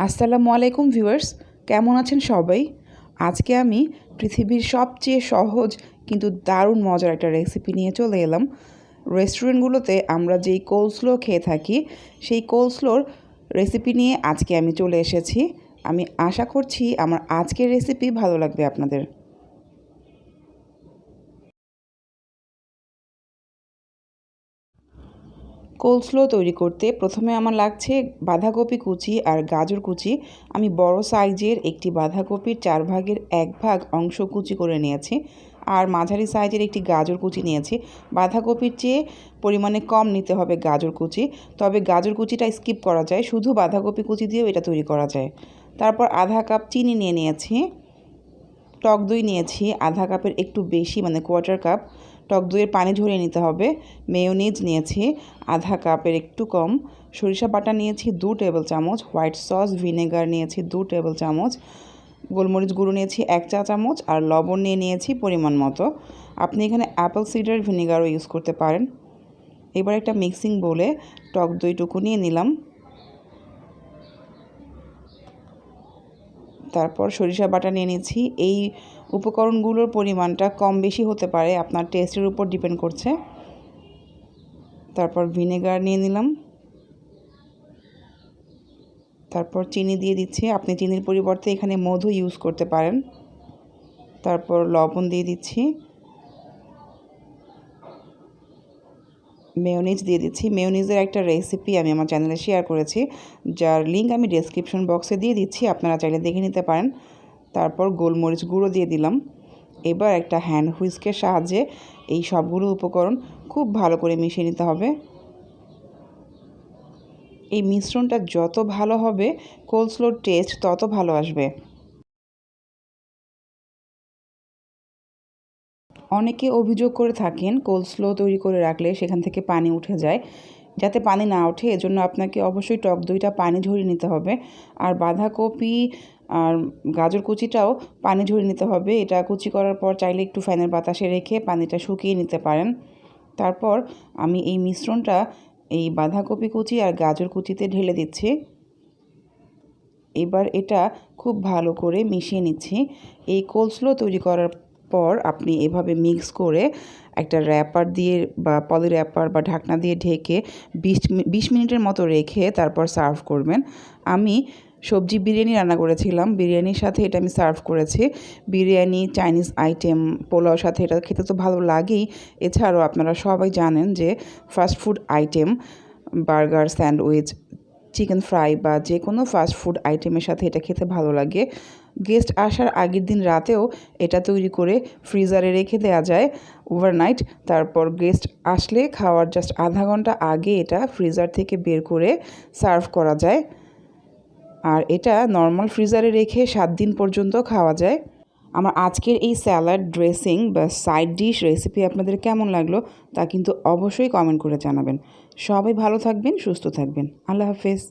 আসসালামু আলাইকুম ভিউয়ার্স, কেমন আছেন সবাই? আজকে আমি পৃথিবীর সবচেয়ে সহজ কিন্তু দারুণ মজার একটা রেসিপি নিয়ে চলে এলাম। রেস্টুরেন্টগুলোতে আমরা যেই কোলস্লো খেয়ে থাকি, সেই কোলস্লোর রেসিপি নিয়ে আজকে আমি চলে এসেছি। আমি আশা করছি আমার আজকের রেসিপি ভালো লাগবে আপনাদের। কোলস্লো তৈরি করতে প্রথমে আমার লাগছে বাঁধাকপি কুচি আর গাজর কুচি। আমি বড় সাইজের একটি বাঁধাকপির 4 ভাগের 1 ভাগ অংশ কুচি করে নিয়েছি, আর মাঝারি সাইজের একটি গাজর কুচি নিয়েছি। বাঁধাকপির চেয়ে পরিমাণে কম নিতে হবে গাজর কুচি, তবে গাজর কুচিটা স্কিপ করা যায়, শুধু বাঁধাকপি কুচি দিয়েও এটা তৈরি করা যায়। তারপর আধা কাপ চিনি নিয়ে নিয়েছি। টক দই নিয়েছি আধা কাপের একটু বেশি, মানে কোয়ার্টার কাপ। টক দইয়ের পানি ঝরিয়ে নিতে হবে। মেয়োনিজ নিয়েছি আধা কাপের একটু কম। সরিষা বাটা নিয়েছি 2 টেবিল চামচ। হোয়াইট সস ভিনেগার নিয়েছি 2 টেবিল চামচ। গোলমরিচ গুঁড়ো নিয়েছি 1 চা চামচ। আর লবণ নিয়েছি পরিমাণ মতো। আপনি এখানে অ্যাপেল সিডার ভিনেগারও ইউজ করতে পারেন। এবার একটা মিক্সিং বোলে টক দইটুকু নিয়ে নিলাম। তারপর সরিষা বাটা নিয়ে নিচ্ছি। এই উপকরণগুলোর পরিমাণটা কম বেশি হতে পারে, আপনার টেস্টের উপর ডিপেন্ড করছে। তারপর ভিনেগার নিয়ে নিলাম। তারপর চিনি দিয়ে দিচ্ছি, আপনি চিনির পরিবর্তে এখানে মধু ইউজ করতে পারেন। তারপর লবণ দিয়ে দিচ্ছি। মেয়োনিজ দিয়ে দিচ্ছি। মেয়োনিজের একটা রেসিপি আমি আমার চ্যানেলে শেয়ার করেছি, যার লিঙ্ক আমি ডেসক্রিপশন বক্সে দিয়ে দিচ্ছি, আপনারা চাইলে দেখে নিতে পারেন। তারপর গোলমরিচ গুঁড়ো দিয়ে দিলাম। এবার একটা হ্যান্ড হুইস্কের সাহায্যে এই সবগুলো উপকরণ খুব ভালো করে মিশিয়ে নিতে হবে। এই মিশ্রণটা যত ভালো হবে, কোলস্লোর টেস্ট তত ভালো আসবে। অনেকে অভিযোগ করে থাকেন কোলস্লো তৈরি করে রাখলে সেখান থেকে পানি উঠে যায়। যাতে পানি না ওঠে এজন্য আপনাকে অবশ্যই টক দইটা পানি ঝরিয়ে নিতে হবে। আর বাঁধাকপি আর গাজর কুচিটাও পানি ঝরিয়ে নিতে হবে। এটা কুচি করার পর চাইলে একটু ফ্যানের বাতাসে রেখে পানিটা শুকিয়ে নিতে পারেন। তারপর আমি এই মিশ্রণটা এই বাঁধাকপি কুচি আর গাজর কুচিতে ঢেলে দিচ্ছি। এবার এটা খুব ভালো করে মিশিয়ে নিচ্ছি। এই কোলস্লো তৈরি করার পর আপনি এভাবে মিক্স করে একটা র্যাপার দিয়ে বা পলি র্যাপার বা ঢাকনা দিয়ে ঢেকে 20 মিনিটের মতো রেখে তারপর সার্ভ করবেন। আমি সবজি বিরিয়ানি রান্না করেছিলাম, বিরিয়ানির সাথে এটা আমি সার্ভ করেছি। বিরিয়ানি, চাইনিজ আইটেম, পোলাওর সাথে এটা খেতে তো ভালো লাগেই। এছাড়াও আপনারা সবাই জানেন যে fast food item, burger, sandwich, chicken fry বা যে কোনো ফাস্ট ফুড আইটেমের সাথে এটা খেতে ভালো লাগে। গেস্ট আসার আগের দিন রাতেও এটা তৈরি করে ফ্রিজারে রেখে দেওয়া যায় ওভারনাইট। তারপর গেস্ট আসলে খাওয়ার জাস্ট আধা ঘন্টা আগে এটা ফ্রিজার থেকে বের করে সার্ভ করা যায়। আর এটা নর্মাল ফ্রিজারে রেখে 7 দিন পর্যন্ত খাওয়া যায়। আমার আজকের এই স্যালাড, ড্রেসিং বা সাইড ডিশ রেসিপি আপনাদের কেমন লাগলো তা কিন্তু অবশ্যই কমেন্ট করে জানাবেন। সবাই ভালো থাকবেন, সুস্থ থাকবেন। আল্লাহ হাফেজ।